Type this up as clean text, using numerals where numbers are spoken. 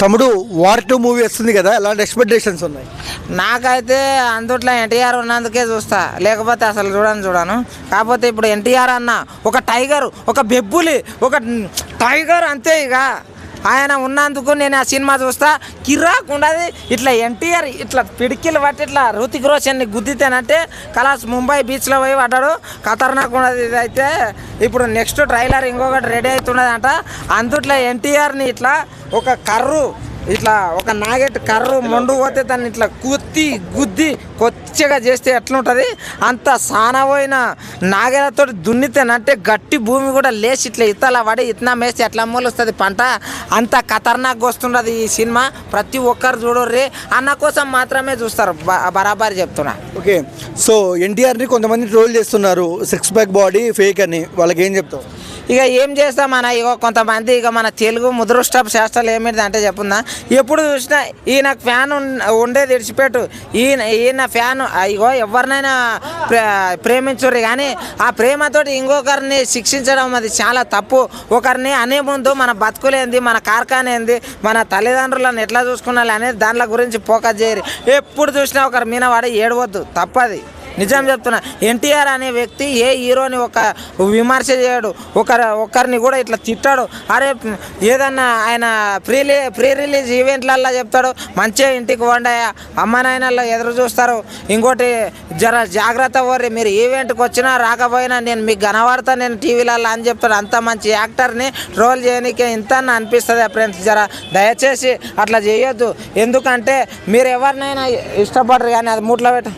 తమ్ముడు war 2 movie వస్తుంది కదా, ఎలాంటి ఎక్స్పెక్టేషన్స్ ఉన్నాయి? నాకైతే అందుట్లో ఎన్టీఆర్ ఉన్నందుకే చూస్తా, లేకపోతే అసలు చూడను. కాకపోతే ఇప్పుడు ఎన్టీఆర్ అన్న ఒక టైగర్, ఒక బెబ్బులి, ఒక టైగర్ అంతే. ఇక ఆయన ఉన్నందుకు నేను ఆ సినిమా చూస్తా, కిరాక్ ఉండదు. ఇట్లా ఎన్టీఆర్ ఇట్లా పిడికిలు పట్టి ఇట్లా రుతిక్ రోషన్ని గుద్దితేనంటే కలాస్ ముంబై బీచ్లో పోయి పడ్డాడు, ఖతర్నాక్ ఉండదు. ఇదైతే ఇప్పుడు నెక్స్ట్ ట్రైలర్ ఇంకొకటి రెడీ అవుతున్నదంట. అందుట్లో ఎన్టీఆర్ని ఇట్లా ఒక కర్రు, ఇట్లా ఒక నాగెట్ కర్రు మొండు పోతే దాన్ని ఇట్లా గుద్ది కొచ్చగా చేస్తే ఎట్లుంటుంది, అంత సానపోయిన నాగేలతో దున్నితేనంటే గట్టి భూమి కూడా లేచి ఇట్లా ఇతలా పడి ఇతనా మేస్తే ఎట్లా మొలుస్తుంది పంట, అంత ఖతర్నాక్ వస్తున్నది ఈ సినిమా. ప్రతి ఒక్కరు చూడర్రి, అన్న కోసం మాత్రమే చూస్తారు, బరాబరి చెప్తున్నా. ఓకే, సో ఎన్టీఆర్ని కొంతమంది ట్రోల్ చేస్తున్నారు, 6 ప్యాక్ బాడీ ఫేక్ అని, వాళ్ళకి ఏం చెప్తావు? ఇక ఏం చేస్తామన్న, ఇక కొంతమంది ఇక మన తెలుగు ముద్రష్ట శాస్త్రాలు ఏమిటి అంటే చెప్పుందా, ఎప్పుడు చూసినా ఈయన ఫ్యాన్ ఉండేది విడిచిపెట్టు, ఈయన ఫ్యాన్ ఇగో ఎవరినైనా ప్రేమించుర్రు, కానీ ఆ ప్రేమతోటి ఇంకొకరిని శిక్షించడం అది చాలా తప్పు. ఒకరిని అనే ముందు మన బతుకులేంది, మన కార్ఖానేంది, మన తల్లిదండ్రులను ఎట్లా చూసుకున్నాలి అనేది దాంట్లో గురించి ఫోకస్ చేయరు. ఎప్పుడు చూసినా ఒకరి మీద వాడి ఏడవద్దు, తప్పది. నిజం చెప్తున్నా, ఎన్టీఆర్ అనే వ్యక్తి ఏ హీరోని ఒక విమర్శ చేయడు, ఒకరిని కూడా ఇట్లా తిట్టాడు. అరే ఏదన్నా ఆయన ప్రీ రిలీజ్ ఈవెంట్లల్లో చెప్తాడు, మంచిగా ఇంటికి వండాయా, అమ్మ నాయనల్లో ఎదురు చూస్తారు. ఇంకోటి జర జాగ్రత్త వర్రి, మీరు ఈవెంట్కి వచ్చినా రాకపోయినా నేను మీకు కనబడతా నేను టీవీలలో అని చెప్తాడు. అంత మంచి యాక్టర్ని ట్రోల్ చేయడానికే ఇంత అనిపిస్తుంది ఫ్రెండ్స్. జర దయచేసి అట్లా చేయొద్దు, ఎందుకంటే మీరు ఎవరినైనా ఇష్టపడరు, కానీ అది మూట్లో పెట్ట